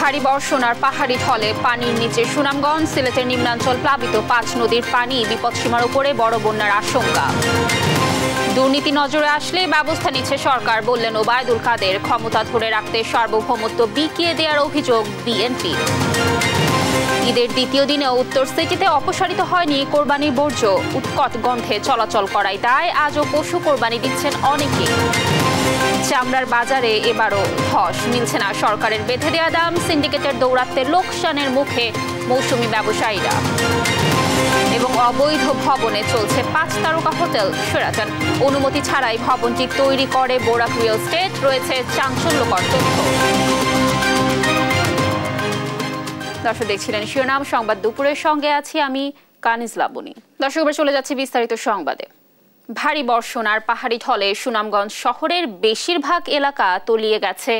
ভারী বর্ষণ আর পাহাড়ি ঢলে পানির নিচে সুনামগঞ্জ, সিলেটের নিম্নাঞ্চল প্লাবিত, ৫ নদীর পানি বিপদসীমার উপরে, বড় বন্যার আশঙ্কা। দুর্নীতি নজরে আসলে ব্যবস্থা নিচ্ছে সরকার, বললেন ওবায়দুল কাদের। ক্ষমতা ধরে রাখতে সার্বভৌমত্ব বিকিয়ে দেওয়ার অভিযোগ বিএনপি। ঈদের দ্বিতীয় দিনেও উত্তর সিটিতে অপসারিত হয়নি কোরবানির বর্জ্য। উৎকট গন্ধে চলাচল করায় দায়, আজও পশু কোরবানি দিচ্ছেন অনেকে। চামড়ার বাজারে এবারও ধস, মিলছে না সরকারের বেঁধে দেওয়া দাম। সিন্ডিকেটের দৌরাত্ম্যে লোকসানের মুখে মৌসুমি ব্যবসায়ীরা। এবং অবৈধ ভবনে চলছে ৫ তারকা হোটেল শেরাটন। অনুমতি ছাড়াই ভবনটি তৈরি করে বোরাক রিয়েল এস্টেট। রয়েছে চাঞ্চল্যকর তথ্য। দর্শক দেখছিলেন শিরোনাম সংবাদ দুপুরের, সঙ্গে আছি আমি কানিজ লাবণী। দর্শক এবার চলে যাচ্ছে বিস্তারিত সংবাদে। ভারী বর্ষণ আর পাহাড়ি ঢলে সুনামগঞ্জ শহরের বেশিরভাগ এলাকা তলিয়ে গেছে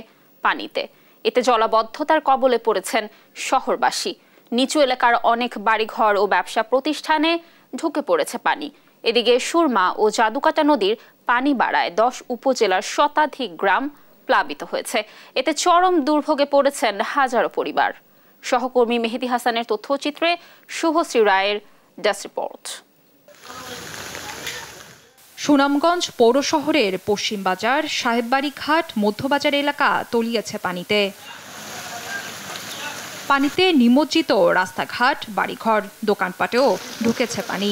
পানিতে। এতে জলাবদ্ধতার কবলে পড়েছেন শহরবাসী। নিচু এলাকার অনেক বাড়িঘর ও ব্যবসা প্রতিষ্ঠানে ঢুকে পড়েছে পানি। এদিকে সুরমা ও জাদুকাটা নদীর পানি বাড়ায় ১০ উপজেলার শতাধিক গ্রাম প্লাবিত হয়েছে। এতে চরম দুর্ভোগে পড়েছেন হাজারো পরিবার। সহকর্মী মেহেদী হাসানের তথ্যচিত্রে শুভশ্রী রায়ের ডেস্ক রিপোর্ট। সুনামগঞ্জ পৌর শহরের পশ্চিম বাজার, সাহেববাড়ি ঘাট, মধ্যবাজার এলাকা তলিয়েছে পানিতে। পানিতে নিমজ্জিত রাস্তাঘাট, বাড়িঘর, দোকানপাটেও ঢুকেছে পানি।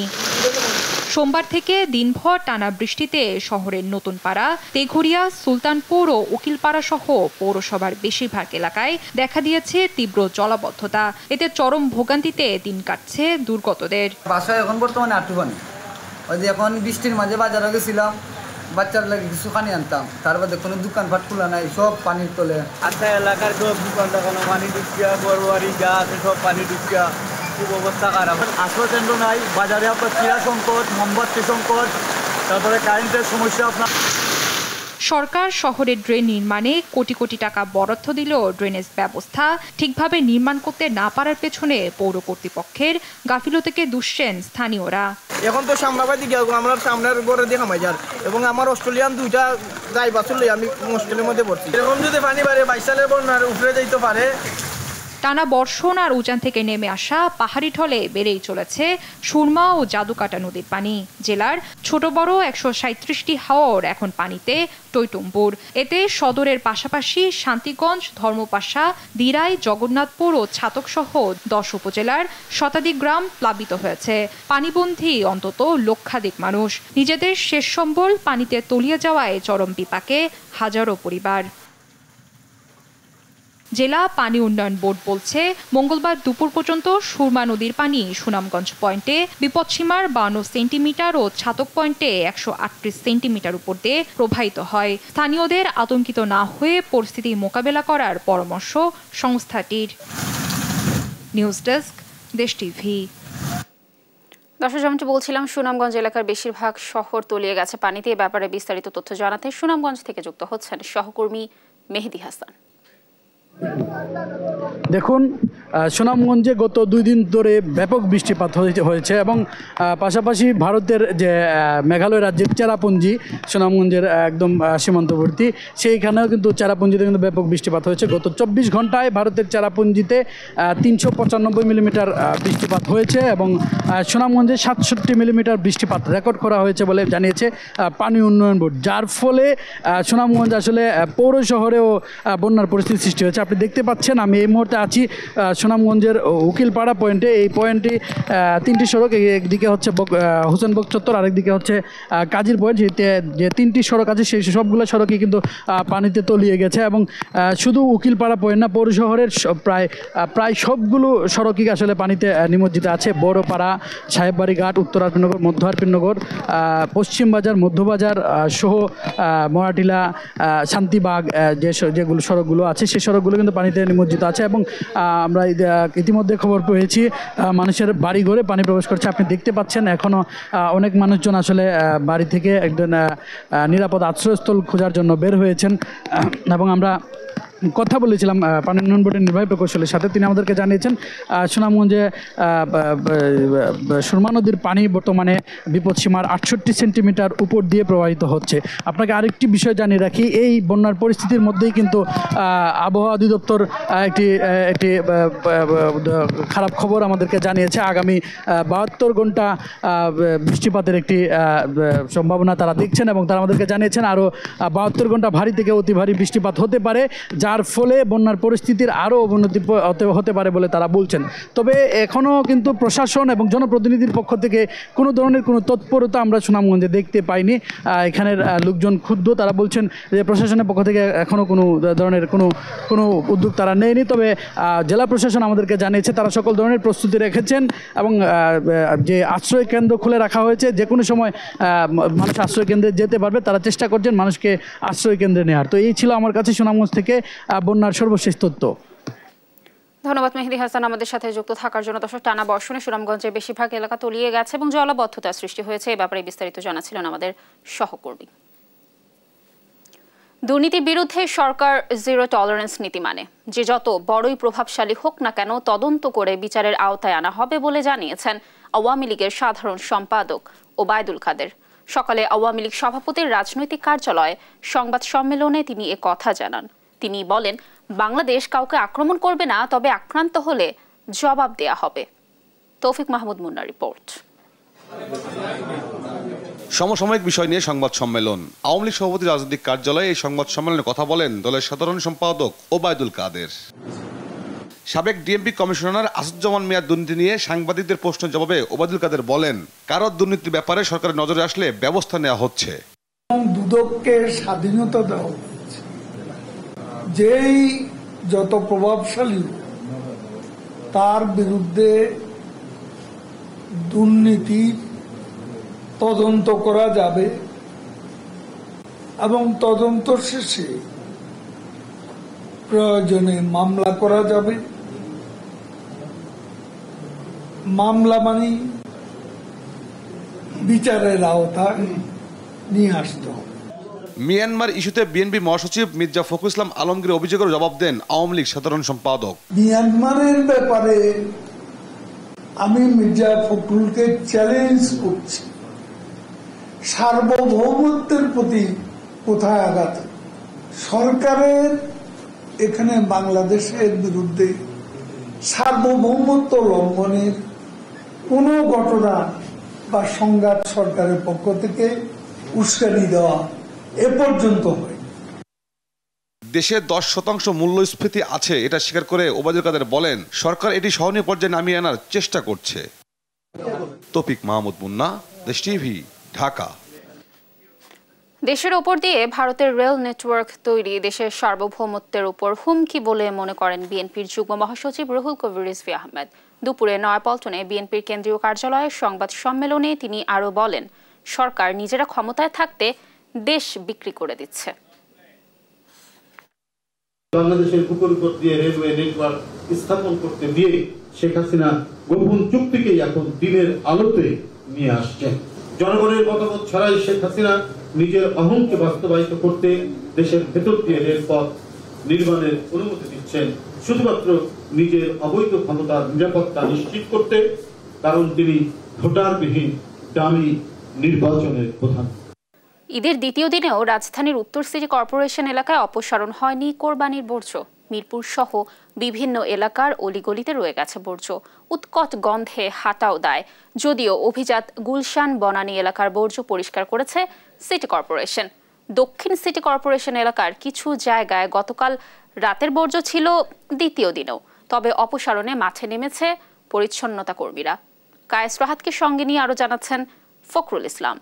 সোমবার থেকে দিনভর টানা বৃষ্টিতে শহরের নতুনপাড়া, তেঘরিয়া, সুলতানপুর ও উকিলপাড়া সহ পৌরসভার বেশিরভাগ এলাকায় দেখা দিয়েছে তীব্র জলাবদ্ধতা। এতে চরম ভোগান্তিতে দিন কাটছে দুর্গতদের। বাসায় এখন বর্তমানে আটুখানি, ওই যে এখন বৃষ্টির মাঝে বাজারে গেছিলাম, বাচ্চার লাগে কিছু পানি আনতাম, তার বাদে কোনো দোকানপাট খোলা নাই, সব পানির তলে। আচ্ছা, এলাকার সব দোকান দোকানো পানি ঢুকিয়া, বড়বাড়ি যা আছে সব পানি ঢুকিয়া, খুব অবস্থা খারাপ। আশ্রয় কেন্দ্র নাই, বাজারে আপনার চিরা সংকট, মোমবাতি সংকট, তারপরে কারেন্টের সমস্যা। আপনার সরকার শহরের ড্রেন নির্মাণে কোটি কোটি টাকা বরাদ্দ দিলেও ড্রেনেজ ব্যবস্থা ঠিকভাবে নির্মাণ করতে না পারার পেছনে পৌর কর্তৃপক্ষের গাফিলতিকে দুষছেন স্থানীয়রা। এখন তো সামনাবাদী গিয়ে আমরা সামনের ঘরে দেখা মাইজার এবং আমার অস্ট্রেলিয়ান 2টা ড্রাইভার চলে আমি হোস্টেলের মধ্যে পড়ছি। এরকম যদি পানি বাড়ে 22 সালের বন্যার উপরে যাইতে পারে। টানা বর্ষণ আর উজান থেকে নেমে আসা পাহাড়ি ঢলে বেড়েই চলেছে সুরমা ও জাদুকাটা নদীর পানি। জেলার ছোট বড় ১৩৭টি হাওর এখন পানিতে টইটুম্বুর। এতে সদরের পাশাপাশি শান্তিগঞ্জ, ধর্মপাশা, দিরাই, জগন্নাথপুর ও ছাতক সহ ১০ উপজেলার শতাধিক গ্রাম প্লাবিত হয়েছে। পানিবন্দী অন্তত লক্ষাধিক মানুষ। নিজেদের শেষ সম্বল পানিতে তলিয়ে যাওয়ায় চরম বিপাকে হাজারো পরিবার। জেলা পানি উন্নয়ন বোর্ড বলছে, মঙ্গলবার দুপুর পর্যন্ত সুরমা নদীর পানি সুনামগঞ্জ পয়েন্টে বিপদসীমার ৫২ সেন্টিমিটার ও ছাতক পয়েন্টে ১৩৮ সেন্টিমিটার উপর দিয়ে প্রবাহিত হয়। স্থানীয়দের আতঙ্কিত না হয়ে পরিস্থিতি মোকাবেলা করার পরামর্শ সংস্থাটির। নিউজ ডেস্ক, দেশ টিভি। দর্শক, যেমনটি বলছিলাম, সুনামগঞ্জ এলাকার বেশিরভাগ শহর তলিয়ে গেছে পানিতে। এ ব্যাপারে বিস্তারিত তথ্য জানাতে সুনামগঞ্জ থেকে যুক্ত হচ্ছেন সহকর্মী মেহেদী হাসান। দেখুন, সুনামগঞ্জে গত 2 দিন ধরে ব্যাপক বৃষ্টিপাত হয়েছে এবং পাশাপাশি ভারতের যে মেঘালয় রাজ্যের চেরাপুঞ্জি, সুনামগঞ্জের একদম সীমান্তবর্তী, সেইখানেও কিন্তু চেরাপুঞ্জিতে কিন্তু ব্যাপক বৃষ্টিপাত হয়েছে। গত 24 ঘন্টায় ভারতের চেরাপুঞ্জিতে 395 মিলিমিটার বৃষ্টিপাত হয়েছে এবং সুনামগঞ্জে 67 মিলিমিটার বৃষ্টিপাত রেকর্ড করা হয়েছে বলে জানিয়েছে পানি উন্নয়ন বোর্ড, যার ফলে সুনামগঞ্জ আসলে পৌর শহরেও বন্যার পরিস্থিতি সৃষ্টি হয়েছে। আপনি দেখতে পাচ্ছেন, আমি এই মুহূর্তে আছি সুনামগঞ্জের উকিলপাড়া পয়েন্টে। এই পয়েন্টে 3টি সড়ক, একদিকে হচ্ছে হোসেনবগ চত্বর, আরেকদিকে হচ্ছে কাজীর পয়েন্ট। যে 3টি সড়ক আছে সেই সবগুলো সড়কই কিন্তু পানিতে তলিয়ে গেছে এবং শুধু উকিলপাড়া পয়েন্ট না, পৌর শহরের প্রায় সবগুলো সড়কই আসলে পানিতে নিমজ্জিত আছে। বড়পাড়া, সাহেববাড়ি ঘাট, উত্তর আরপিনগর, মধ্য আরপিনগর, পশ্চিম বাজার, মধ্যবাজার সহ মরাটিলা, শান্তিবাগ, যেগুলো সড়কগুলো আছে সেই সড়কগুলো কিন্তু পানিতে নিমজ্জিত আছে এবং আমরা ইতিমধ্যে খবর পেয়েছি মানুষের বাড়ি ঘরে পানি প্রবেশ করছে। আপনি দেখতে পাচ্ছেন এখনও অনেক মানুষজন আসলে বাড়ি থেকে একজন নিরাপদ আশ্রয়স্থল খোঁজার জন্য বের হয়েছেন এবং আমরা কথা বলেছিলাম পানি উন্নয়ন বোর্ডের নির্বাহী প্রকৌশলীর সাথে। তিনি আমাদেরকে জানিয়েছেন সুনামগঞ্জে সুরমা নদীর পানি বর্তমানে বিপদসীমার 68 সেন্টিমিটার উপর দিয়ে প্রবাহিত হচ্ছে। আপনাকে আরেকটি বিষয় জানিয়ে রাখি, এই বন্যার পরিস্থিতির মধ্যেই কিন্তু আবহাওয়া অধিদপ্তর একটি খারাপ খবর আমাদেরকে জানিয়েছে। আগামী 72 ঘন্টা বৃষ্টিপাতের একটি সম্ভাবনা তারা দেখছেন এবং তারা আমাদেরকে জানিয়েছেন আরও 72 ঘন্টা ভারী থেকে অতি ভারী বৃষ্টিপাত হতে পারে, যার ফলে বন্যার পরিস্থিতির আরও অবনতি হতে পারে বলে তারা বলছেন। তবে এখনও কিন্তু প্রশাসন এবং জনপ্রতিনিধির পক্ষ থেকে কোনো ধরনের কোনো তৎপরতা আমরা সুনামগঞ্জে দেখতে পাইনি। এখানের লোকজন ক্ষুব্ধ, তারা বলছেন যে প্রশাসনের পক্ষ থেকে এখনও কোনো ধরনের কোনো উদ্যোগ তারা নেয়নি। তবে জেলা প্রশাসন আমাদেরকে জানিয়েছে তারা সকল ধরনের প্রস্তুতি রেখেছেন এবং যে আশ্রয় কেন্দ্র খুলে রাখা হয়েছে, যে কোনো সময় মানুষ আশ্রয় কেন্দ্রে যেতে পারবে, তারা চেষ্টা করছেন মানুষকে আশ্রয় কেন্দ্রে নেওয়ার। তো এই ছিল আমার কাছে সুনামগঞ্জ থেকে বন্যার সর্বশেষ তথ্য। ধন্যবাদ মেহেদী হাসান আমাদের সাথে যুক্ত থাকার জন্য। দর্শক, টানা বর্ষণে সুনামগঞ্জের বেশিরভাগ এলাকা তলিয়ে গেছে এবং জলাবদ্ধতার সৃষ্টি হয়েছে। এই ব্যাপারে বিস্তারিত জানাচ্ছিলেন আমাদের সহকর্মী। দুর্নীতির বিরুদ্ধে সরকার জিরো টলারেন্স নীতি মানে, যে যত বড়ই প্রভাবশালী হোক না কেন তদন্ত করে বিচারের আওতায় আনা হবে বলে জানিয়েছেন আওয়ামী লীগের সাধারণ সম্পাদক ওবায়দুল কাদের। সকালে আওয়ামী লীগ সভাপতির রাজনৈতিক কার্যালয়ে সংবাদ সম্মেলনে তিনি এ কথা জানান। তিনি বলেন, বাংলাদেশ কাউকে আক্রমণ করবে না, তবে আক্রান্ত হলে জবাব দেয়া হবে। তৌফিক মাহমুদ মুন্নার রিপোর্ট। সমসাময়িক বিষয় নিয়ে সংবাদ সম্মেলন। আওয়ামী লীগ সভাপতির রাজনৈতিক কার্যালয়ে এই সংবাদ সম্মেলনে কথা বলেন দলের সাধারণ সম্পাদক ওবায়দুল কাদের। সাবেক ডিএমপি কমিশনার আসাদুজ্জামান মিয়ার দুর্নীতি নিয়ে সাংবাদিকদের প্রশ্নের জবাবে ওবায়দুল কাদের বলেন, কারোর দুর্নীতির ব্যাপারে সরকারের নজরে আসলে ব্যবস্থা নেওয়া হচ্ছে। দুদককে স্বাধীনতা দেওয়া হচ্ছে, যেই যত প্রভাবশালী তার বিরুদ্ধে দুর্নীতির তদন্ত করা যাবে এবং তদন্ত শেষে প্রয়োজনে মামলা করা যাবে। মামলা মানে বিচারের আওতায় নিয়ে আসতে হবে। মিয়ানমার ইস্যুতে বিএনপি মহাসচিব মির্জা ফখরুল ইসলাম আলমগীর অভিযোগের জবাব দেন আওয়ামী লীগ সাধারণ সম্পাদক। মিয়ানমারের ব্যাপারে আমি মির্জা ফখরুলকে চ্যালেঞ্জ করছি, সার্বভৌমত্বের প্রতি কোথায় আঘাত? সরকারের এখানে বাংলাদেশের বিরুদ্ধে সার্বভৌমত্ব লঙ্ঘনের কোনো ঘটনা বা সংঘাত সরকারের পক্ষ থেকে উস্কানি দেওয়া এ পর্যন্ত হয়। দেশে 10% মূল্যস্ফীতি আছে এটা স্বীকার করে ওবায়দুল কাদের বলেন, সরকার এটি সহনীয় পর্যায়ে নামিয়ে আনার চেষ্টা করছে। তৌফিক মাহমুদ মুন্না, দেশ টিভি, ঢাকা। দেশের ওপর দিয়ে ভারতের রেল নেটওয়ার্ক তৈরি দেশের সার্বভৌমত্বের উপর হুমকি বলে মনে করেন বিএনপির যুগ্ম মহাসচিব রুহুল কবির রিজভী আহমেদ। দুপুরে নয়াপল্টনে বিএনপির কেন্দ্রীয় কার্যালয়ে সংবাদ সম্মেলনে তিনি আরও বলেন, সরকার নিজেরা ক্ষমতায় থাকতে দেশ বিক্রি করে দিচ্ছে। বাংলাদেশের বুকের উপর দিয়ে রেলওয়ে নেটওয়ার্ক স্থাপন করতে দিয়ে শেখ হাসিনা গোপন চুক্তিকেই এখন দিনের আলোতে নিয়ে আসছেন। জনগণের মতামত ছাড়াই শেখ হাসিনা নিজের অহংকে বাস্তবায়িত করতে দেশের ভেতর দিয়ে রেলপথ নির্মাণের অনুমতি দিচ্ছেন শুধুমাত্র নিজের অবৈধ ক্ষমতার নিরাপত্তা নিশ্চিত করতে, কারণ তিনি ভোটারবিহীন দামি নির্বাচনের প্রধান। ঈদের দ্বিতীয় দিনেও রাজধানীর উত্তর সিটি কর্পোরেশন এলাকায় অপসারণ হয়নি কোরবানির বর্জ্য। মিরপুর সহ বিভিন্ন এলাকার অলিগলিতে রয়ে গেছে বর্জ্য। উৎকট গন্ধে হাঁটাও দায়। যদিও অভিজাত গুলশান বনানী এলাকার বর্জ্য পরিষ্কার করেছে সিটি কর্পোরেশন। দক্ষিণ সিটি কর্পোরেশন এলাকার কিছু জায়গায় গতকাল রাতের বর্জ্য ছিল দ্বিতীয় দিনেও, তবে অপসারণে মাঠে নেমেছে পরিচ্ছন্নতা কর্মীরা। কায়েস রাহাতকে সঙ্গে নিয়ে আরও জানাচ্ছেন ফখরুল ইসলাম।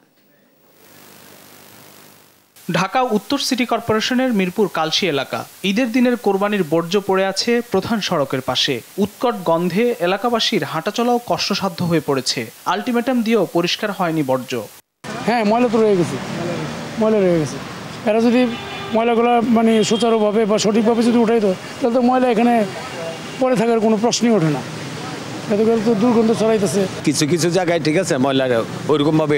ঢাকা উত্তর সিটি কর্পোরেশনের মিরপুর কালশী এলাকা। ঈদের দিনের কোরবানির বর্জ্য পড়ে আছে প্রধান সড়কের পাশে। উৎকট গন্ধে এলাকাবাসীর হাঁটাচলাও কষ্টসাধ্য হয়ে পড়েছে। আলটিমেটাম দিয়েও পরিষ্কার হয়নি বর্জ্য। হ্যাঁ, ময়লা তো রয়ে গেছে, এরা যদি ময়লাগুলো মানে সুচারুভাবে বা সঠিকভাবে যদি উঠাইতো তাহলে তো ময়লা এখানে পরে থাকার কোনো প্রশ্নই ওঠে না। তো দুর্গন্ধ ছড়াইতেছে। কিছু কিছু জায়গায় ঠিক আছে, ময়লা ওইরকম ভাবে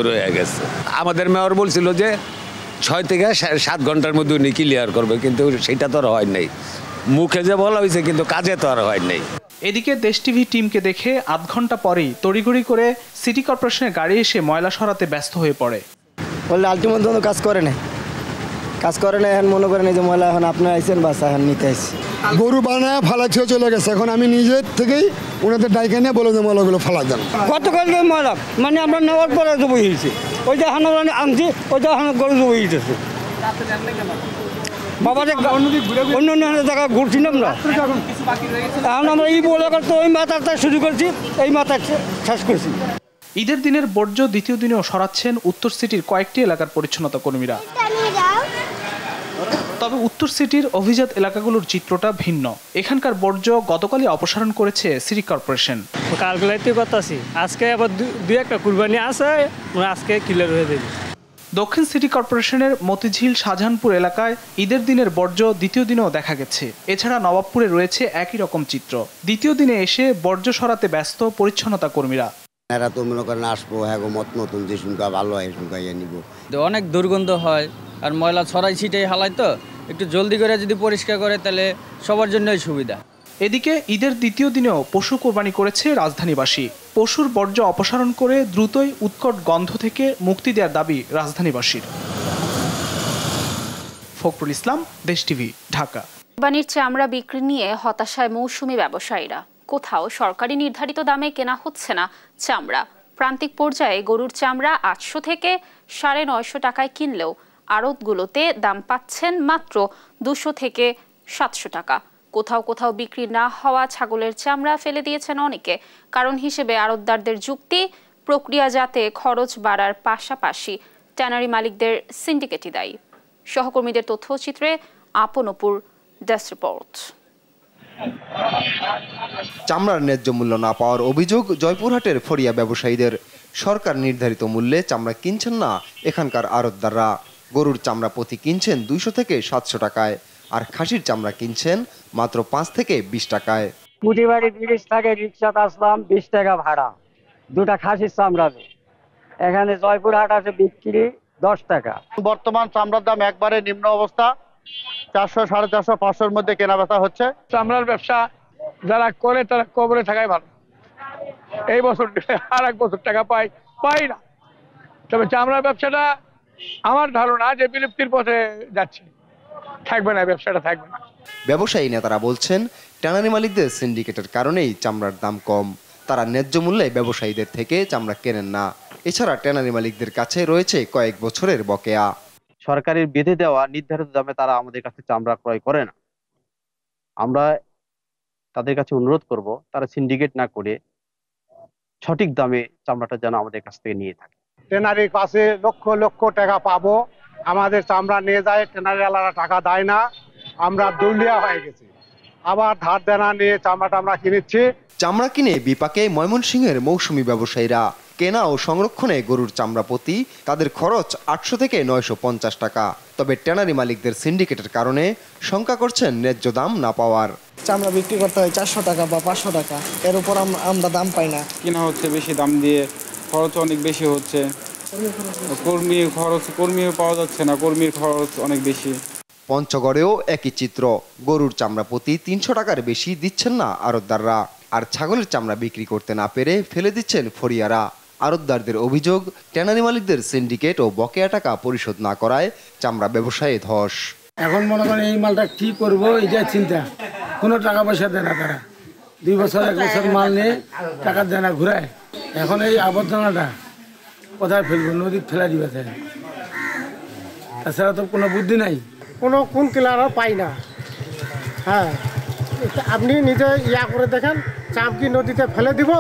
রয়ে গেছে। আমাদের মেয়র বলছিল যে 6 থেকে 7 ঘন্টার মধ্যে উনি ক্লিয়ার করবে, কিন্তু সেটা তো আর হয় নাই। মুখে যে বলা হয়েছে কিন্তু কাজে তো আর হয় নাই। এদিকে দেশ টিভি টিমকে দেখে আধ ঘন্টা পরেই তড়িঘড়ি করে সিটি কর্পোরেশনের গাড়ি এসে ময়লা সরাতে ব্যস্ত হয়ে পড়ে। বললে আলটিমেট কাজ করে না, এখন মনে করেন এই যে ময়লা এখন আপনারা আইসেন বাস এখন নিতে আসছি। গরু বানায় ফালা ছেড়ে চলে গেছে, এখন আমি নিজের থেকেই ওনাদের ডাইকে নিয়ে বলে যে ময়লাগুলো ফালা দেন। গতকাল ময়লা মানে আমরা নেওয়ার পরে জবই হয়েছে, ওই যে এখন আনছি ওই যে এখন গরু জবই হয়েছে। বাবা অন্য অন্য জায়গায় ঘুরছি না আমরা, এখন আমরা এই বলে করতে ওই মাথাটা শুরু করছি, এই মাথা শেষ করছি। ঈদের দিনের বর্জ্য দ্বিতীয় দিনেও সরাচ্ছেন উত্তর সিটির কয়েকটি এলাকার পরিচ্ছন্নতা কর্মীরা। তবে উত্তর সিটির অভিজাত এলাকাগুলোর চিত্রটা ভিন্ন। এখানকার বর্জ্য গতকালই অপসারণ করেছে সিটি কর্পোরেশন। কালগুলাইতে করতেছি, আজকে আবার দুই একটা কুরবানি আছে, আজকে ক্লিয়ার হয়ে যাবে। দক্ষিণ সিটি কর্পোরেশনের মতিঝিল শাহজাহানপুর এলাকায় ঈদের দিনের বর্জ্য দ্বিতীয় দিনেও দেখা গেছে। এছাড়া নবাবপুরে রয়েছে একই রকম চিত্র। দ্বিতীয় দিনে এসে বর্জ্য সরাতে ব্যস্ত পরিচ্ছন্নতা কর্মীরা। এরা তো মনে করেন আসবো, হ্যাঁ নতুন যে শুনকা ভালো হয় শুনকা নিব। অনেক দুর্গন্ধ হয় আর ময়লা ছড়াই ছিটাই হালাই, তো একটু জলদি করে যদি পরিষ্কার করে তাহলে সবার জন্যই সুবিধা। এদিকে ঈদের দ্বিতীয় দিনেও পশু কোরবানি করেছে রাজধানীবাসী। পশুর বর্জ্য অপসারণ করে দ্রুতই উৎকট গন্ধ থেকে মুক্তি দেওয়ার দাবি রাজধানীবাসীর। ফখরুল ইসলাম, দেশ টিভি, ঢাকা। কোরবানির চামড়া বিক্রি নিয়ে হতাশায় মৌসুমী ব্যবসায়ীরা। কোথাও সরকারি নির্ধারিত দামে কেনা হচ্ছে না চামড়া। প্রান্তিক পর্যায়ে গরুর চামড়া 800 থেকে 950 টাকায় কিনলেও আড়তগুলোতে দাম পাচ্ছেন মাত্র 200 থেকে 700 টাকা। কোথাও কোথাও বিক্রি না হওয়া ছাগলের চামড়া ফেলে দিয়েছেন অনেকে। কারণ হিসেবে আড়তদারদের যুক্তি, প্রক্রিয়াজাতে খরচ বাড়ার পাশাপাশি ট্যানারি মালিকদের সিন্ডিকেটই দায়ী। সহকর্মীদের তথ্যচিত্রে আপনপুর ডেস্ক রিপোর্ট। চামড়ার ন্যায্য মূল্য না পাওয়ার অভিযোগ জয়পুরহাটের ফড়িয়া ব্যবসায়ীদের। সরকার নির্ধারিত মূল্যে চামড়া কিনছেন না এখানকার আড়তদাররা। গরুর চামড়া প্রতি কিনছেন 200 থেকে 700 টাকায়, আর খাসির চামড়া কিনছেন মাত্র 5 থেকে 20 টাকায়। পুটিবাড়ি ব্রিজ থেকে রিক্সাতে আসলাম, 20 টাকা ভাড়া, দুটা খাসির চামড়া। এখানে জয়পুরহাট আছে বিক্রি 10 টাকা। বর্তমান চামড়ার দাম একবারে নিম্ন অবস্থা, 400, 450, 500-র মধ্যে কেনা বেচা হচ্ছে। চামড়ার ব্যবসা যারা করে তারা কবরে থাকাই ভালো। এই বছর আর এক বছর টাকা পাই না। তবে চামড়ার ব্যবসাটা আমার ধারণা যে বিলুপ্তির পথে যাচ্ছে, থাকবে না, ব্যবসাটা থাকবে না। ব্যবসায়ী নেতারা বলছেন ট্যানারি মালিকদের সিন্ডিকেটের কারণেই চামড়ার দাম কম। তারা ন্যায্য মূল্যে ব্যবসায়ীদের থেকে চামড়া কেনেন না। এছাড়া ট্যানারি মালিকদের কাছে রয়েছে কয়েক বছরের বকেয়া। সরকারের বেঁধে দেওয়া নির্ধারিত দামে তারা আমাদের কাছে চামড়া ক্রয় করে না। আমরা তাদের কাছে অনুরোধ করব তারা সিন্ডিকেট না করে সঠিক দামে চামড়াটা যেন আমাদের কাছ থেকে নিয়ে থাকে। ট্যানারির কাছে লক্ষ লক্ষ টাকা পাবো, আমাদের চামড়া নিয়ে যায়, ট্যানারিওয়ালারা টাকা দেয় না, আমরা দৌলিয়া হয়ে গেছি। আবার ধার দেনা নিয়ে চামড়াটা আমরা কিনেছি। চামড়া কিনে বিপাকে ময়মনসিংহের মৌসুমী ব্যবসায়ীরা। কেনা ও সংরক্ষণে গরুর চামড়া প্রতি তাদের খরচ 800 থেকে 950 টাকা। তবে ট্যানারি মালিকদের সিন্ডিকেটের কারণে শঙ্কা করছেন ন্যায্য দাম না পাওয়ার। চামড়া বিক্রি করতে হয় 400 টাকা বা 500 টাকা, এর উপর আমরা দাম পাই না। কেনা হচ্ছে বেশি দাম দিয়ে, খরচ অনেক বেশি হচ্ছে, কর্মীও পাওয়া যাচ্ছে না, কর্মীর খরচ অনেক বেশি। পঞ্চগড়েও একই চিত্র। গরুর চামড়া প্রতি 300 টাকার বেশি দিচ্ছেন না আড়তদাররা। আর ছাগলের চামড়া বিক্রি করতে না পেরে ফেলে দিচ্ছেন ফড়িয়ারা। আড়তদারদের অভিযোগ, ট্যানারি মালিকদের সিন্ডিকেট ও বকেয়া টাকা পরিশোধ না করায় চামড়া ব্যবসায়ী ধস। এখন মনে করেন এই মালটা কি করবো, এটা চিন্তা। কোনো টাকা পয়সা দেয় না তারা, 2 বছর 1 বছর মাল নিয়ে টাকা দেয় না, ঘুরায়। এখন এই আবর্জনাটা কোথায় ফেলবো? নদীর ফেলা দিবে, তাছাড়া তো কোনো বুদ্ধি নাই। কোনো কোন কিলারও পাই না। হ্যাঁ, আপনি নিজে করে দেখেন, চাপ কি নদীতে ফেলে দিব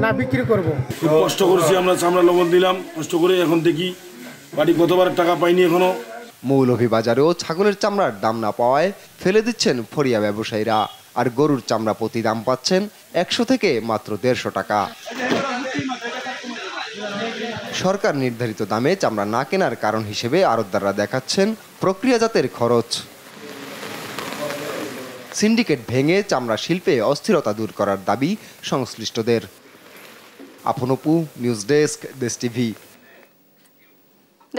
না বিক্রি করব। কষ্ট করেছি আমরা, চামড়া লবণ দিলাম কষ্ট করে, এখন দেখি বাড়ি কতবার টাকা পাইনি এখনো। মৌলভীবাজারেও ছাগলের চামড়ার দাম না পাওয়ায় ফেলে দিচ্ছেন ফড়িয়া ব্যবসায়ীরা। আর গরুর চামড়া প্রতি দাম পাচ্ছেন 100 থেকে মাত্র 150 টাকা। সরকার নির্ধারিত দামে চামড়া না কেনার কারণ হিসেবে আড়তদাররা দেখাচ্ছেন প্রক্রিয়াজাতের খরচ। সিন্ডিকেট ভেঙে চামড়া শিল্পে অস্থিরতা দূর করার দাবি সংশ্লিষ্টদের। আপনপু, নিউজ ডেস্ক, দেশ টিভি।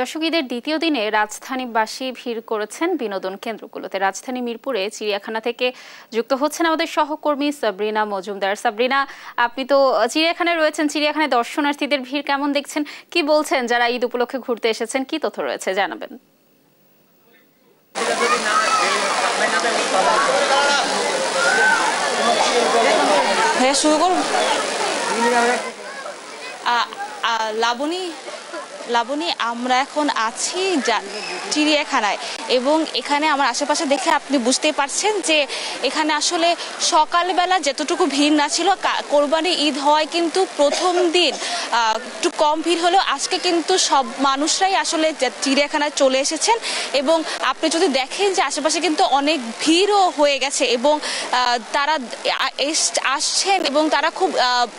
দর্শক, ঈদের দ্বিতীয় দিনে রাজধানীবাসী ভিড় করেছেন বিনোদন কেন্দ্রগুলোতে। রাজধানী মিরপুরে চিড়িয়াখানা থেকে যুক্ত হচ্ছেন আমাদের সহকর্মী সাবরিনা মজুমদার। সাবরিনা, আপনি তো চিড়িয়াখানায় রয়েছেন, চিড়িয়াখানায় দর্শনার্থীদের ভিড় কেমন দেখছেন? কি বলছেন যারা ঈদ উপলক্ষে ঘুরতে এসেছেন? কি তথ্য রয়েছে জানাবেন। হ্যাঁ, শুরু করুন। লাবণী, আমরা এখন আছি চিড়িয়াখানায় এবং এখানে আমার আশেপাশে দেখে আপনি বুঝতেই পারছেন যে এখানে আসলে সকালবেলা যতটুকু ভিড় না ছিল, কোরবানি ঈদ হওয়ায় কিন্তু প্রথম দিন একটু কম ভিড় হলেও আজকে কিন্তু সব মানুষরাই আসলে চিড়িয়াখানায় চলে এসেছেন এবং আপনি যদি দেখেন যে আশেপাশে কিন্তু অনেক ভিড়ও হয়ে গেছে এবং তারা আসছেন এবং তারা খুব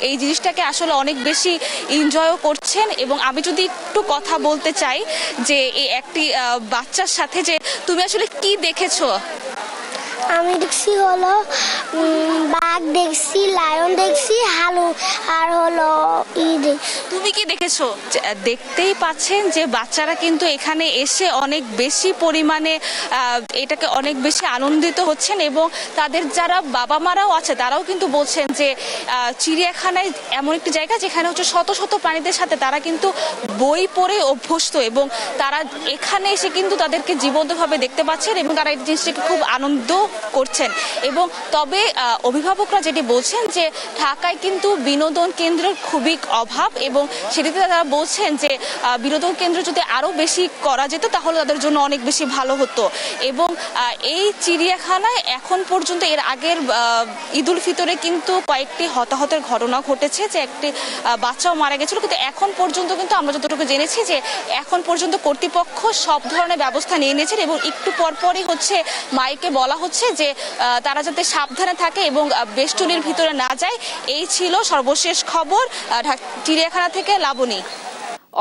এই জিনিসটাকে আসলে অনেক বেশি এনজয়ও করছেন। এবং আমি যদি একটু কথা বলতে চাই যে এই একটি বাচ্চার সাথে, যে তুমি আসলে কি দেখেছো? আমি দেখছি হলো বাঘ দেখছি, লায়ন দেখছি, হালু আর হলো তুমি কি দেখেছো? দেখতেই পাচ্ছেন যে বাচ্চারা কিন্তু এখানে এসে অনেক বেশি পরিমাণে এটাকে অনেক বেশি আনন্দিত হচ্ছেন এবং তাদের যারা বাবা মারাও আছে তারাও কিন্তু বলছেন যে চিড়িয়াখানায় এমন একটি জায়গা যেখানে হচ্ছে শত শত প্রাণীদের সাথে তারা কিন্তু বই পড়ে অভ্যস্ত এবং তারা এখানে এসে কিন্তু তাদেরকে জীবন্তভাবে দেখতে পাচ্ছেন এবং তারা এই জিনিসটাকে খুব আনন্দ করছেন। এবং তবে অভিভাবকরা যেটি বলছেন যে ঢাকায় কিন্তু বিনোদন কেন্দ্রের খুবই অভাব এবং সেটিতে তারা বলছেন যে বিনোদন কেন্দ্র যদি আরো বেশি করা যেত তাহলে তাদের জন্য অনেক বেশি ভালো হতো। এবং এই চিড়িয়াখানায় এখন পর্যন্ত এর আগের ঈদ উল ফিতরে কিন্তু কয়েকটি হতাহতের ঘটনা ঘটেছে, যে একটি বাচ্চাও মারা গেছিল, কিন্তু এখন পর্যন্ত কিন্তু আমরা যতটুকু জেনেছি যে এখন পর্যন্ত কর্তৃপক্ষ সব ধরনের ব্যবস্থা নিয়ে নিয়েছেন এবং একটু পরপরই হচ্ছে মাইকে বলা হচ্ছে যে তারা যাতে সাবধানে থাকে এবং বেষ্টনীর ভিতরে না যায়। এই ছিল সর্বশেষ খবর চিড়িয়াখানা থেকে। লাবণী।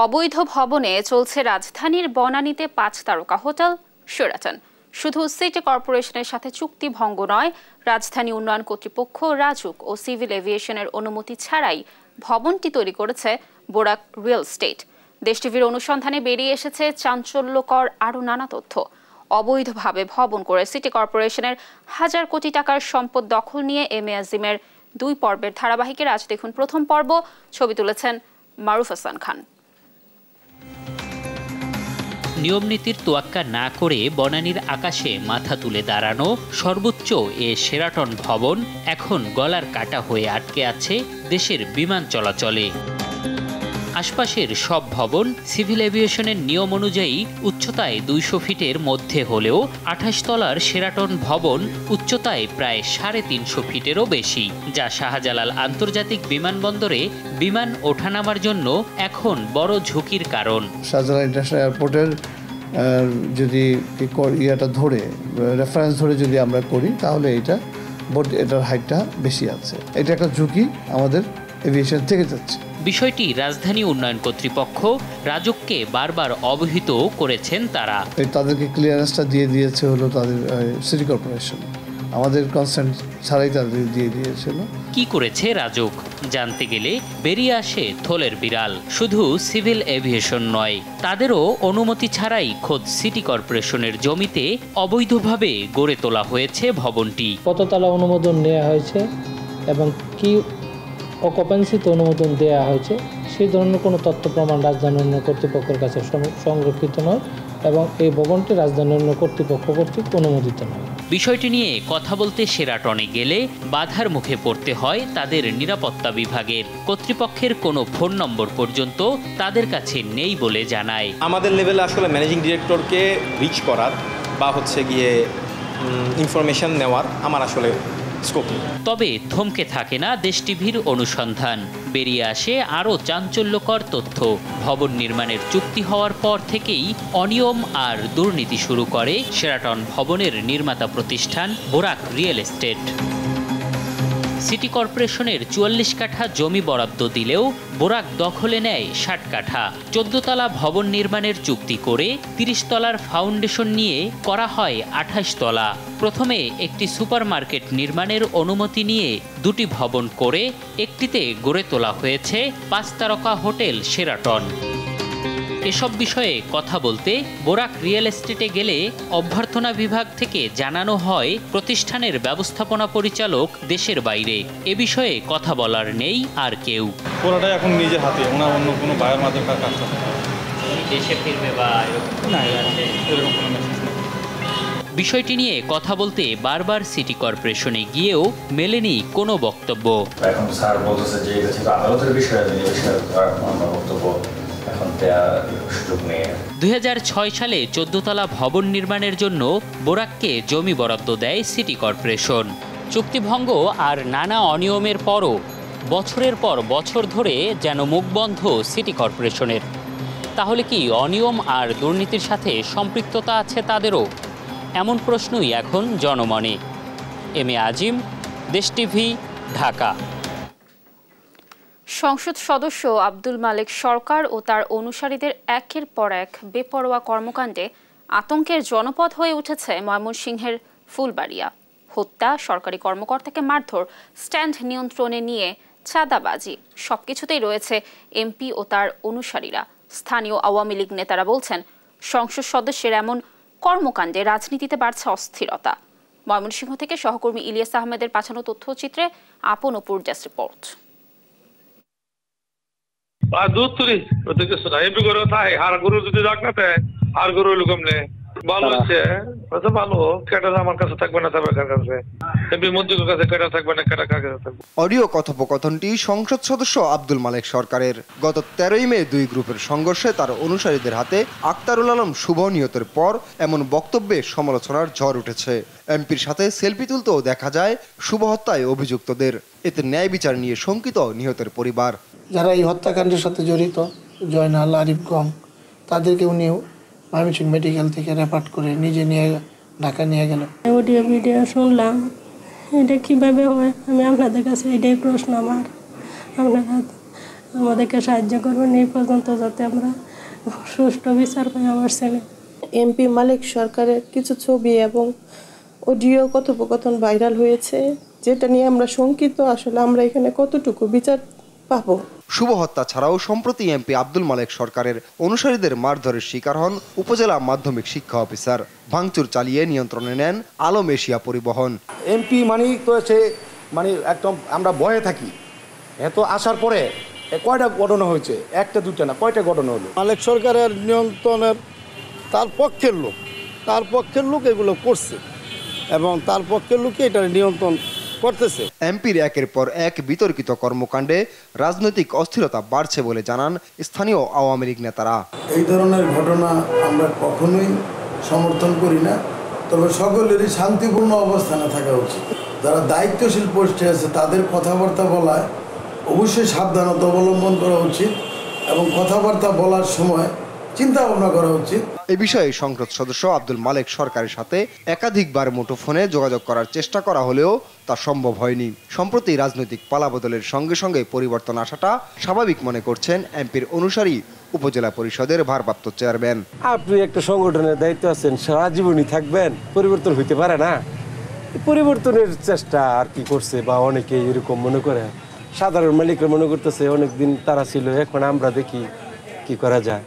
অবৈধ ভবনে চলছে রাজধানীর বনানীতে 5 তারকা হোটেল শেরাটন। শুধু সিটি কর্পোরেশনের সাথে চুক্তি ভঙ্গ নয়, রাজধানী উন্নয়ন কর্তৃপক্ষ রাজুক ও সিভিল এভিয়েশনের অনুমতি ছাড়াই ভবনটি তৈরি করেছে বোরাক রিয়েল এস্টেট। দেশ টিভির অনুসন্ধানে বেরিয়ে এসেছে চাঞ্চল্যকর আরও নানা তথ্য। অবৈধভাবে ভবন করে সিটি কর্পোরেশনের হাজার কোটি টাকার সম্পদ দখল নিয়ে এমএ আজিমের 2 পর্বের ধারাবাহিকের আজ দেখুন প্রথম পর্ব। ছবি তুলেছেন মারুফ হাসান খান। নিয়মনীতির তোয়াক্কা না করে বনানীর আকাশে মাথা তুলে দাঁড়ানো সর্বোচ্চ এ শেরাটন ভবন এখন গলার কাটা হয়ে আটকে আছে দেশের বিমান চলাচলে। আশপাশের সব ভবন সিভিল এভিয়েশনের নিয়ম অনুযায়ী উচ্চতায় 200 ফিটের মধ্যে হলেও 28 তলার শেরাটন ভবন উচ্চতায় প্রায় 350 ফিটেরও বেশি, যা শাহজালাল আন্তর্জাতিক বিমানবন্দরে বিমান ওঠানামার জন্য এখন বড় ঝুঁকির কারণ। শাহজালাল ইন্টারন্যাশনাল এয়ারপোর্টের যদি ইয়েটা ধরে রেফারেন্স ধরে যদি আমরা করি তাহলে এটার হাইটটা বেশি আছে। এটা একটা ঝুঁকি আমাদের এভিয়েশন থেকে যাচ্ছে। বিষয়টি রাজধানী উন্নয়ন কর্তৃপক্ষ রাজুককে বারবার অবহিত করেছেন তারা। তাদেরকে ক্লিয়ারেন্সটা দিয়ে দিয়েছে হলো তাদের সিটি কর্পোরেশন, আমাদের কনসেন্ট ছাড়াই তাদের দিয়ে দিয়েছিল। কি করেছে রাজুক জানতে গেলে বেরিয়ে আসে থলের বিড়াল। শুধু সিভিল এভিয়েশন নয়, তাদেরও অনুমতি ছাড়াই খোদ সিটি কর্পোরেশনের জমিতে অবৈধভাবে গড়ে তোলা হয়েছে ভবনটি। কততলা অনুমোদন নেওয়া হয়েছে এবং কি অকুপেন্সিতে অনুমোদন দেওয়া হয়েছে সেই ধরনের কোনো তথ্য প্রমাণ রাজধানী উন্নয়ন কর্তৃপক্ষের কাছে সংরক্ষিত নয় এবং এই ভবনটি রাজধানী উন্নয়ন কর্তৃপক্ষ কর্তৃক অনুমোদিত নয়। বিষয়টি নিয়ে কথা বলতে শেরাটনে গেলে বাধার মুখে পড়তে হয় তাদের নিরাপত্তা বিভাগের। কর্তৃপক্ষের কোনো ফোন নম্বর পর্যন্ত তাদের কাছে নেই বলে জানায়। আমাদের লেভেলে আসলে ম্যানেজিং ডিরেক্টরকে রিচ করার বা হচ্ছে গিয়ে ইনফরমেশন নেওয়ার আমার আসলে স্কোপ। তবে থমকে থাকে না দেশ টিভির অনুসন্ধান। বেরিয়ে আসে আরও চাঞ্চল্যকর তথ্য। ভবন নির্মাণের চুক্তি হওয়ার পর থেকেই অনিয়ম আর দুর্নীতি শুরু করে শেরাটন ভবনের নির্মাতা প্রতিষ্ঠান বোরাক রিয়েল এস্টেট। সিটি কর্পোরেশনের 44 কাঠা জমি বরাদ্দ দিলেও বোরাক দখলে নেয় 60 কাঠা। 14 তলা ভবন নির্মাণের চুক্তি করে 30 তলার ফাউন্ডেশন নিয়ে করা হয় 28 তলা। প্রথমে একটি সুপারমার্কেট নির্মাণের অনুমতি নিয়ে 2টি ভবন করে একটিতে গড়ে তোলা হয়েছে 5 তারকা হোটেল শেরাটন। এসব বিষয়ে কথা বলতে বোরাক রিয়েল এস্টেটে গেলে অভ্যর্থনা বিভাগ থেকে জানানো হয় প্রতিষ্ঠানের ব্যবস্থাপনা পরিচালক দেশের বাইরে। এ বিষয়ে কথা বলার নেই আর কেউ। পুরোটাই এখন নিজের হাতে, অন্য কোনো বায়ের মাধ্যমে কাজ করতে দেশে ফিরবে বা এরকম কোনো মেসেজ নেই। বিষয়টি নিয়ে কথা বলতে বারবার সিটি কর্পোরেশনে গিয়েও মেলেনি কোনো বক্তব্য। এখন স্যার বলতেছে যে এটা ছিল আদালতের বিষয়, বক্তব্য এখন দেওয়ার সুযোগ নেই। 2006 সালে 14 তলা ভবন নির্মাণের জন্য বোরাককে জমি বরাদ্দ দেয় সিটি কর্পোরেশন। চুক্তিভঙ্গ আর নানা অনিয়মের পরও বছরের পর বছর ধরে যেন মুখ বন্ধ সিটি কর্পোরেশনের। তাহলে কি অনিয়ম আর দুর্নীতির সাথে সম্পৃক্ততা আছে তাদেরও? এমন প্রশ্নই এখন জনমনে। এম এ আজিম, দেশ টিভি, ঢাকা। সংসদ সদস্য আব্দুল মালেক সরকার ও তার অনুসারীদের একের পর এক বেপরোয়া কর্মকাণ্ডে আতঙ্কের জনপদ হয়ে উঠেছে ময়মনসিংহের ফুলবাড়িয়া। হত্যা, সরকারি কর্মকর্তাকে মারধর, স্ট্যান্ড নিয়ন্ত্রণে নিয়ে চাঁদাবাজি, সবকিছুতেই রয়েছে এমপি ও তার অনুসারীরা। স্থানীয় আওয়ামী লীগ নেতারা বলছেন, সংসদ সদস্যের এমন কর্মকাণ্ডে রাজনীতিতে বাড়ছে অস্থিরতা। ময়মনসিংহ থেকে সহকর্মী ইলিয়াস আহমেদের পাঠানো তথ্যচিত্রে আপন অপুর ডেস্ক রিপোর্ট। ভালো হচ্ছে, ভালো কেটা আমার কাছে থাকবে না, তার কাছে মন্ত্রীর কাছে কেটা থাকবে না, কেটা কার কাছে থাকবে। অডিও কথোপকথনটি সংসদ সদস্য আব্দুল মালেক সরকারের। গত 13ই মে দুই গ্রুপের সংঘর্ষে তার অনুসারীদের হাতে আক্তারুল আলম শুভ নিহতের পর এমন বক্তব্যে সমালোচনার ঝড় উঠেছে। এমপির সাথে সেলফি তুলতেও দেখা যায় শুভ হত্যায় অভিযুক্তদের। এতে ন্যায় বিচার নিয়ে শঙ্কিত নিহতের পরিবার। যারা এই হত্যাকাণ্ডের সাথে জড়িত, জয়নাল, আরিফ গং, তাদেরকে উনিও ময়মনসিংহ মেডিকেল থেকে রেফার করে নিজে নিয়ে ঢাকা নিয়ে গেল। অডিও ভিডিও শুনলাম, এটা কিভাবে হয় আমি আপনাদের কাছে এটাই প্রশ্ন আমার। আপনারা আমাদেরকে সাহায্য করবেন এই পর্যন্ত, যাতে আমরা সুষ্ঠু বিচার পাই আমার ছেলে। এমপি মালেক সরকারের কিছু ছবি এবং অডিও কথোপকথন ভাইরাল হয়েছে, যেটা নিয়ে আমরা শঙ্কিত। আসলে আমরা এখানে কতটুকু বিচার পাবো? শুভ হত্যা ছাড়াও সম্প্রতি এমপি আব্দুল মালেক সরকারের অনুসারীদের মারধরের শিকার হন উপজেলা মাধ্যমিক শিক্ষা অফিসার। ভাঙচুর চালিয়ে নিয়ন্ত্রণে নেন আলম এশিয়া পরিবহন। এমপি মানেই তো মানে একদম আমরা ভয়ে থাকি। এত আসার পরে কয়টা ঘটনা হয়েছে? একটা দুটা না, কয়টা ঘটনা হলো? মালেক সরকারের নিয়ন্ত্রণের তার পক্ষের লোক এগুলো করছে এবং তার পক্ষের লোকই এটা নিয়ন্ত্রণ করতেছে। এমপির একের পর এক বিতর্কিত কর্মকাণ্ডে রাজনৈতিক অস্থিরতা বাড়ছে বলে জানান স্থানীয় আওয়ামী লীগ নেতারা। এই ধরনের ঘটনা আমরা কখনোই সমর্থন করি না, তবে সকলেরই শান্তিপূর্ণ অবস্থানে থাকা উচিত। যারা দায়িত্বশীল পোস্টে আছে তাদের কথাবার্তা বলায় অবশ্যই সাবধানতা অবলম্বন করা উচিত এবং কথাবার্তা বলার সময় চিন্তা ভাবনা করা উচিত। এ বিষয়ে সংসদ সদস্য আব্দুল মালেক সরকারের সাথে একাধিকবার মুঠোফোনে যোগাযোগ করার চেষ্টা করা হলেও তা সম্ভব হয়নি। সম্প্রতি রাজনৈতিক পালাবদলের সঙ্গে সঙ্গে পরিবর্তন আসাটা স্বাভাবিক মনে করছেন এমপির অনুসারী উপজেলা পরিষদের ভারপ্রাপ্ত চেয়ারম্যান। আপনি একটা সংগঠনের দায়িত্ব আছেন, সারা জীবনই থাকবেন, পরিবর্তন হইতে পারে না। পরিবর্তনের চেষ্টা আর কি করছে, বা অনেকে এরকম মনে করে, সাধারণ মালিকরা মনে করতেছে অনেকদিন তারা ছিল, এখন আমরা দেখি কি করা যায়।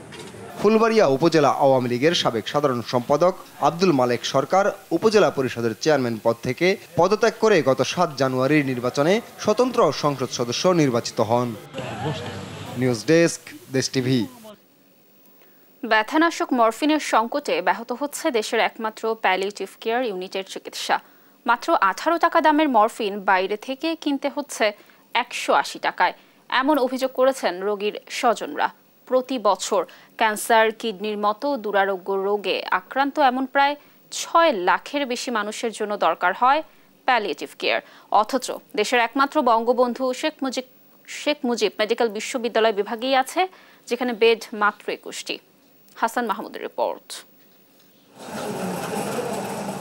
ফুলবাড়িয়া উপজেলা আওয়ামী লীগের সাবেক সাধারণ সম্পাদক আব্দুল মালেক সরকার উপজেলা পরিষদের চেয়ারম্যান পদ থেকে পদত্যাগ করে গত 7 জানুয়ারির নির্বাচনে স্বতন্ত্র সংসদ সদস্য নির্বাচিত হন। নিউজ ডেস্ক, দেশ টিভি। ব্যথানাশক মরফিনের সংকটে ব্যাহত হচ্ছে দেশের একমাত্র প্যালিয়েটিভ কেয়ার ইউনিটের চিকিৎসা। মাত্র 18 টাকা দামের মরফিন বাইরে থেকে কিনতে হচ্ছে 180 টাকায়। এমন অভিযোগ করেছেন রোগীর স্বজনরা। প্রতি বছর ক্যান্সার, কিডনির মতো দুরারোগ্য রোগে আক্রান্ত এমন প্রায় 6 লাখের বেশি মানুষের জন্য দরকার হয় প্যালিয়েটিভ কেয়ার। অথচ দেশের একমাত্র বঙ্গবন্ধু শেখ মুজিব মেডিকেল বিশ্ববিদ্যালয় বিভাগেই আছে, যেখানে বেড মাত্র 21টি। হাসান মাহমুদের রিপোর্ট।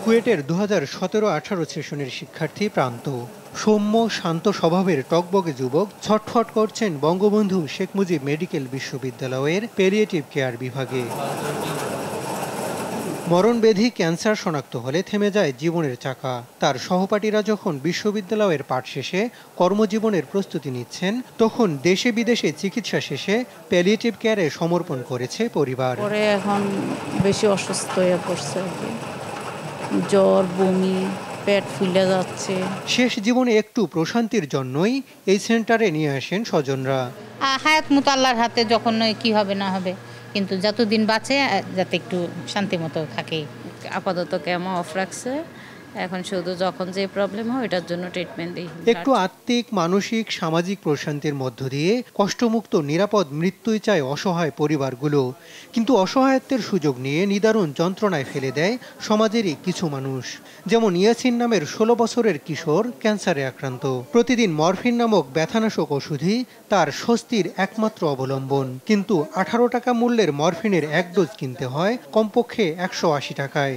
কুয়েটের 2017-18 সেশনের শিক্ষার্থী প্রান্ত। সৌম্য শান্ত স্বভাবের টকবগে যুবক ছটফট করছেন বঙ্গবন্ধু শেখ মুজিব মেডিকেল বিশ্ববিদ্যালয়ের প্যালিয়েটিভ কেয়ার বিভাগে। মরণব্যাধি ক্যান্সার শনাক্ত হলে থেমে যায় জীবনের চাকা। তার সহপাঠীরা যখন বিশ্ববিদ্যালয়ের পাঠ শেষে কর্মজীবনের প্রস্তুতি নিচ্ছেন, তখন দেশে বিদেশে চিকিৎসা শেষে প্যালিয়েটিভ কেয়ারে সমর্পণ করেছে পরিবার। পরে এখন বেশি অসুস্থ হয়ে পড়ছে, জ্বর, বমি, পেট ফুলে যাচ্ছে। শেষ জীবনে একটু প্রশান্তির জন্যই এই সেন্টারে নিয়ে আসেন স্বজনরা। হায়াত মতো আল্লাহর হাতে, যখন কি হবে না হবে, কিন্তু যতদিন বাঁচে যাতে একটু শান্তি মতো থাকে। আপাতত কেমো অফ রাখছে, এখন শুধু যখন যে প্রবলেম হয় এটার জন্য ট্রিটমেন্ট দিই। একটু আত্মিক, মানসিক, সামাজিক প্রশান্তির মধ্য দিয়ে কষ্টমুক্ত নিরাপদ মৃত্যুই চায় অসহায় পরিবারগুলো। কিন্তু অসহায়ত্বের সুযোগ নিয়ে নিদারুণ যন্ত্রণায় ফেলে দেয় সমাজেরই কিছু মানুষ। যেমন ইয়াসিন নামের 16 বছরের কিশোর ক্যান্সারে আক্রান্ত। প্রতিদিন মরফিন নামক ব্যথানাশক ওষুধই তার স্বস্তির একমাত্র অবলম্বন। কিন্তু 18 টাকা মূল্যের মরফিনের এক ডোজ কিনতে হয় কমপক্ষে 180 টাকায়।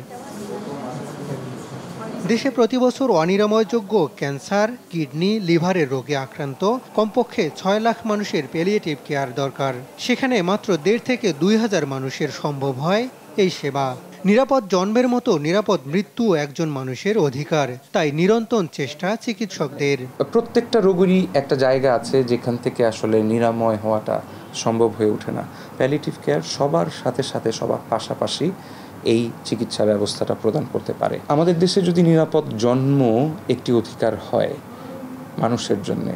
দেশে প্রতি বছর অনিরাময়যোগ্য ক্যান্সার, কিডনি, লিভারের রোগে আক্রান্ত কমপক্ষে 6 লাখ মানুষের প্যালিয়েটিভ কেয়ার দরকার। সেখানে মাত্র 1.5 থেকে 2,000 মানুষের সম্ভব হয় এই সেবা। নিরাপদ জন্মের মতো নিরাপদ মৃত্যু একজন মানুষের অধিকার, তাই নিরন্তর চেষ্টা চিকিৎসকদের। প্রত্যেকটা রোগেরই একটা জায়গা আছে যেখান থেকে আসলে নিরাময় হওয়াটা সম্ভব হয়ে ওঠে না। প্যালিয়েটিভ কেয়ার সবার সাথে সাথে সবার পাশাপাশি এই চিকিৎসা ব্যবস্থাটা প্রদান করতে পারে। আমাদের দেশে যদি নিরাপদ জন্ম একটি অধিকার হয় মানুষের জন্য,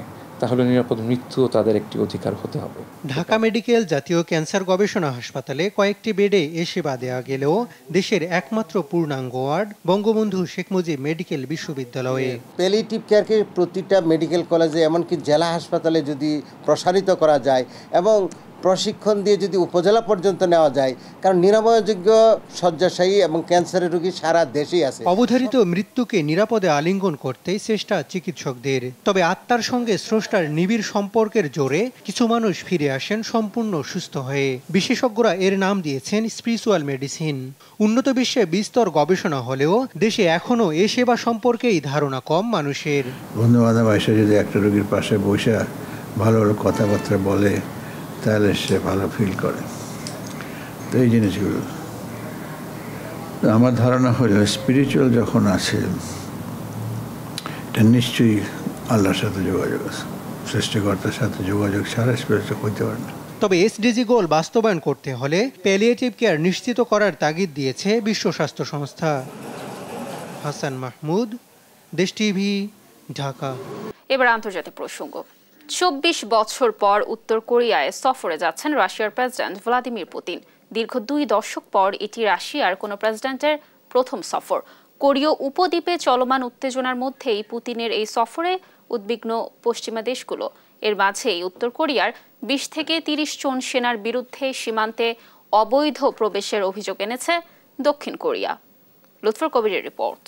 তাহলে নিরাপদ মৃত্যুও তাদের একটি অধিকার হতে হবে। ঢাকা মেডিকেল জাতীয় ক্যান্সার গবেষণা হাসপাতালে কয়েকটি বেডে এ সেবা দেওয়া গেলেও দেশের একমাত্র পূর্ণাঙ্গ ওয়ার্ড বঙ্গবন্ধু শেখ মুজিব মেডিকেল বিশ্ববিদ্যালয়ে। প্যালিয়েটিভ কেয়ারকে প্রতিটা মেডিকেল কলেজে, এমনকি জেলা হাসপাতালে যদি প্রসারিত করা যায় এবং প্রশিক্ষণ দিয়ে যদি উপজেলা পর্যন্ত নেওয়া যায়, কারণ নিরাময়যোগ্য শয্যাশায়ী এবং ক্যান্সারের রোগী সারা দেশেই আছে। অবধারিত মৃত্যুকে নিরাপদে আলিঙ্গন করতেই চেষ্টা চিকিৎসকদের। তবে আত্মার সঙ্গে স্রষ্টার নিবিড় সম্পর্কের জোরে কিছু মানুষ ফিরে আসেন সম্পূর্ণ সুস্থ হয়ে। বিশেষজ্ঞরা এর নাম দিয়েছেন স্পিরিচুয়াল মেডিসিন। উন্নত বিশ্বে বিস্তর গবেষণা হলেও দেশে এখনো এ সেবা সম্পর্কেই ধারণা কম মানুষের। বন্ধু বান্ধব এসে যদি একটা রোগীর পাশে বসে ভালো কথাবার্তা বলে, তাহলে সে ভালো ফিল করে। তো এই জিনিসগুলো আমার ধারণা হলো স্পিরিচুয়াল যখন আছে, এটা নিশ্চয়ই আল্লাহর সাথে যোগাযোগ আছে, সৃষ্টিকর্তার সাথে যোগাযোগ ছাড়া স্পিরিচুয়াল হইতে পারে না। তবে এসডিজি গোল বাস্তবায়ন করতে হলে প্যালিয়েটিভ কেয়ার নিশ্চিত করার তাগিদ দিয়েছে বিশ্ব স্বাস্থ্য সংস্থা। হাসান মাহমুদ, দেশ টিভি, ঢাকা। এবার আন্তর্জাতিক প্রসঙ্গ। 24 বছর পর উত্তর কোরিয়ায় সফরে যাচ্ছেন রাশিয়ার প্রেসিডেন্ট ভ্লাদিমির পুতিন। দীর্ঘ 2 দশক পর এটি রাশিয়ার কোনো প্রেসিডেন্টের প্রথম সফর। কোরীয় উপদ্বীপে চলমান উত্তেজনার মধ্যেই পুতিনের এই সফরে উদ্বিগ্ন পশ্চিমা দেশগুলো। এর মাঝেই উত্তর কোরিয়ার 20 থেকে 30 জন সেনার বিরুদ্ধে সীমান্তে অবৈধ প্রবেশের অভিযোগ এনেছে দক্ষিণ কোরিয়া। লুৎফর কবিরের রিপোর্ট।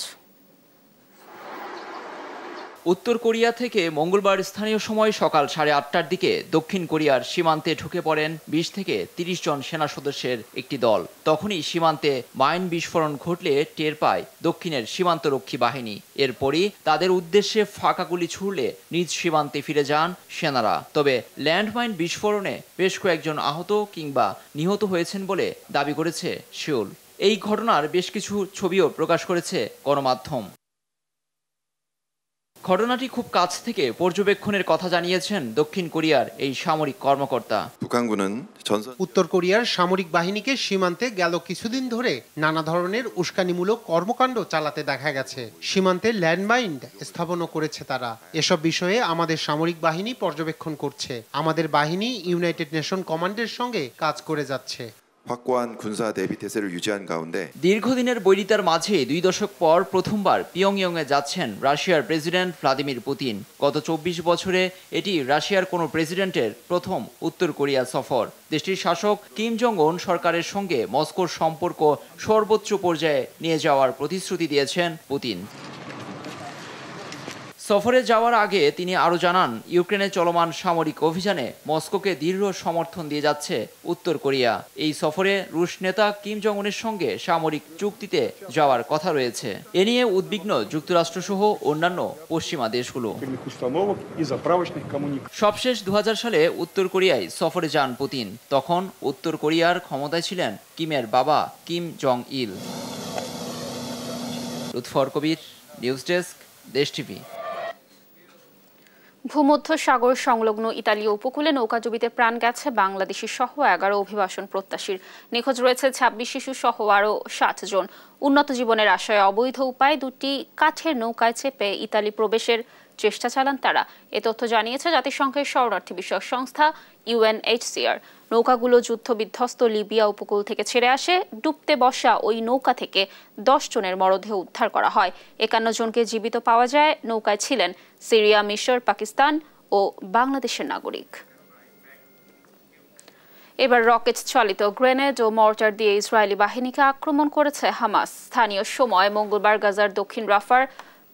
উত্তর কোরিয়া থেকে মঙ্গলবার স্থানীয় সময় সকাল 8:30টার দিকে দক্ষিণ কোরিয়ার সীমান্তে ঢুকে পড়েন 20 থেকে 30 জন সেনা সদস্যের একটি দল। তখনই সীমান্তে মাইন বিস্ফোরণ ঘটলে টের পায় দক্ষিণের সীমান্তরক্ষী বাহিনী। এরপরই তাদের উদ্দেশ্যে ফাঁকা গুলি ছুড়লে নিজ সীমান্তে ফিরে যান সেনারা। তবে ল্যান্ডমাইন বিস্ফোরণে বেশ কয়েকজন আহত কিংবা নিহত হয়েছেন বলে দাবি করেছে সিউল। এই ঘটনার বেশ কিছু ছবিও প্রকাশ করেছে গণমাধ্যম। ঘটনাটি খুব কাছ থেকে পর্যবেক্ষণের কথা জানিয়েছেন দক্ষিণ কোরিয়ার এই সামরিক কর্মকর্তা। উত্তর কোরিয়ার সামরিক বাহিনীকে সীমান্তে গেল কিছুদিন ধরে নানা ধরনের উস্কানিমূলক কর্মকাণ্ড চালাতে দেখা গেছে। সীমান্তে ল্যান্ডমাইন স্থাপনও করেছে তারা। এসব বিষয়ে আমাদের সামরিক বাহিনী পর্যবেক্ষণ করছে। আমাদের বাহিনী ইউনাইটেড নেশন কমান্ডের সঙ্গে কাজ করে যাচ্ছে। দীর্ঘদিনের বৈরিতার মাঝে 2 দশক পর প্রথমবার পিয়ংইয়ংয়ে যাচ্ছেন রাশিয়ার প্রেসিডেন্ট ভ্লাদিমির পুতিন। গত 24 বছরে এটি রাশিয়ার কোনো প্রেসিডেন্টের প্রথম উত্তর কোরিয়া সফর। দেশটির শাসক কিম জং উন সরকারের সঙ্গে মস্কোর সম্পর্ক সর্বোচ্চ পর্যায়ে নিয়ে যাওয়ার প্রতিশ্রুতি দিয়েছেন পুতিন। সফরে যাওয়ার আগে তিনি আরও জানান, ইউক্রেনে চলমান সামরিক অভিযানে মস্কোকে দৃঢ় সমর্থন দিয়ে যাচ্ছে উত্তর কোরিয়া। এই সফরে রুশ নেতা কিম জং উনের সঙ্গে সামরিক চুক্তিতে যাওয়ার কথা রয়েছে। এ নিয়ে উদ্বিগ্ন যুক্তরাষ্ট্রসহ অন্যান্য পশ্চিমা দেশগুলো। সবশেষ 2000 সালে উত্তর কোরিয়ায় সফরে যান পুতিন। তখন উত্তর কোরিয়ার ক্ষমতায় ছিলেন কিমের বাবা কিম জং ইল। লুৎফর কবির, নিউজ ডেস্ক, দেশ টিভি। ভূমধ্য সাগর সংলগ্ন ইতালীয় উপকূলে নৌকাডুবিতে প্রাণ গেছে বাংলাদেশি সহ 11 অভিবাসন প্রত্যাশীর। নিখোঁজ রয়েছে 26 শিশু সহ আরও 60 জন। উন্নত জীবনের আশায় অবৈধ উপায়ে দুটি কাঠের নৌকায় চেপে ইতালি প্রবেশের চেষ্টা চালান তারা। এ তথ্য জানিয়েছে জাতিসংঘের শরণার্থী বিষয়ক সংস্থা UNHCR। নৌকাগুলো যুদ্ধবিধ্বস্ত লিবিয়া উপকূল থেকে ছেড়ে আসে। ডুবতে বসা ওই নৌকা থেকে 10 জনের মরদেহ উদ্ধার করা হয়। 51 জনকে জীবিত পাওয়া যায়। নৌকায় ছিলেন সিরিয়া, মিশর, পাকিস্তান ও বাংলাদেশের নাগরিক। এবার রকেট চালিত গ্রেনেড ও মর্টার দিয়ে ইসরায়েলি বাহিনীকে আক্রমণ করেছে হামাস। স্থানীয় সময় মঙ্গলবার গাজার দক্ষিণ রাফার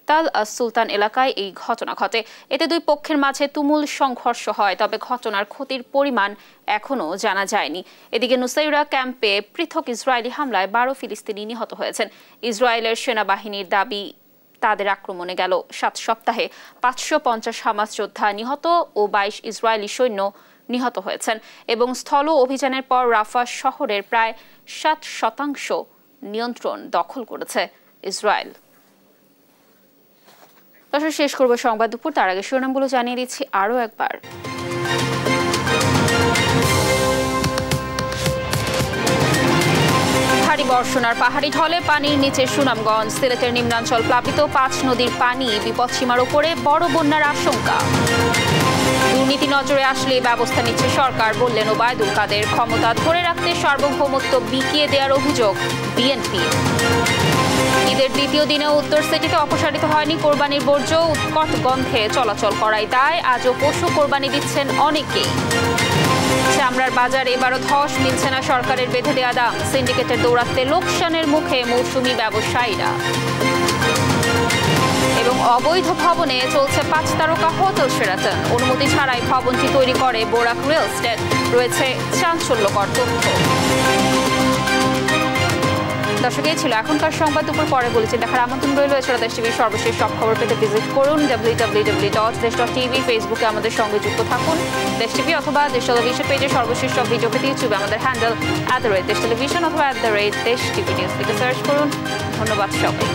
তাল সুলতান এলাকায় এই ঘটনা ঘটে। এতে দুই পক্ষের মাঝে তুমুল সংঘর্ষ হয়, তবে ঘটনার ক্ষতির পরিমাণ এখনও জানা যায়নি। এদিকে নুসাইরা ক্যাম্পে পৃথক ইসরায়েলি হামলায় 12 ফিলিস্তিনি নিহত হয়েছেন। ইসরায়েলের সেনাবাহিনীর দাবি, তাদের আক্রমণে গেল 7 সপ্তাহে 550 হামাস যোদ্ধা নিহত ও 22 ইসরায়েলি সৈন্য নিহত হয়েছেন এবং স্থল অভিযানের পর রাফা শহরের প্রায় 60% নিয়ন্ত্রণ দখল করেছে ইসরায়েল। দর্শক, শেষ করব সংবাদ দুপুর। তার আগে শিরোনামগুলো জানিয়ে দিচ্ছি আরও একবার। ভারী বর্ষণ আর পাহাড়ি ঢলে পানির নিচে সুনামগঞ্জ। সিলেটের নিম্নাঞ্চল প্লাবিত, 5 নদীর পানি বিপদসীমার উপরে, বড় বন্যার আশঙ্কা। দুর্নীতি নজরে আসলে ব্যবস্থা নিচ্ছে সরকার, বললেন ওবায়দুল কাদের। ক্ষমতা ধরে রাখতে সার্বভৌমত্ব বিকিয়ে দেওয়ার অভিযোগ বিএনপি। ঈদের দ্বিতীয় দিনেও উত্তর সিটিতে অপসারিত হয়নি কোরবানির বর্জ্য। উৎকট গন্ধে চলাচল করাই দায়। আজও পশু কোরবানি দিচ্ছেন অনেকেই। চামড়ার বাজার এবারও ধস, মিলছে না সরকারের বেঁধে দেওয়া দাম। সিন্ডিকেটের দৌরাত্মে লোকসানের মুখে মৌসুমি ব্যবসায়ীরা। এবং অবৈধ ভবনে চলছে 5 তারকা হোটেল শেরাটন। অনুমতি ছাড়াই ভবনটি তৈরি করে বোরাক রিয়েল এস্টেট। রয়েছে চাঞ্চল্যকর তথ্য। দর্শক, এই ছিল এখনকার সংবাদ দুপুর। পরে বলেছি দেখার আমন্ত্রণ রইল। এছাড়া দেশ টিভির সর্বশেষ সব খবর পেতে ভিজিট করুন www.desh.tv। ফেসবুকে আমাদের সঙ্গে যুক্ত থাকুন দেশ টিভি, অথবা দেশ টেলিভিশন পেজে সর্বশেষ সব ভিডিও পেতে ইউটিউবে আমাদের হ্যান্ডেল @দেশ টেলিভিশন অথবা @দেশ টিভি নিউজ লিখে সার্চ করুন। ধন্যবাদ সবাই।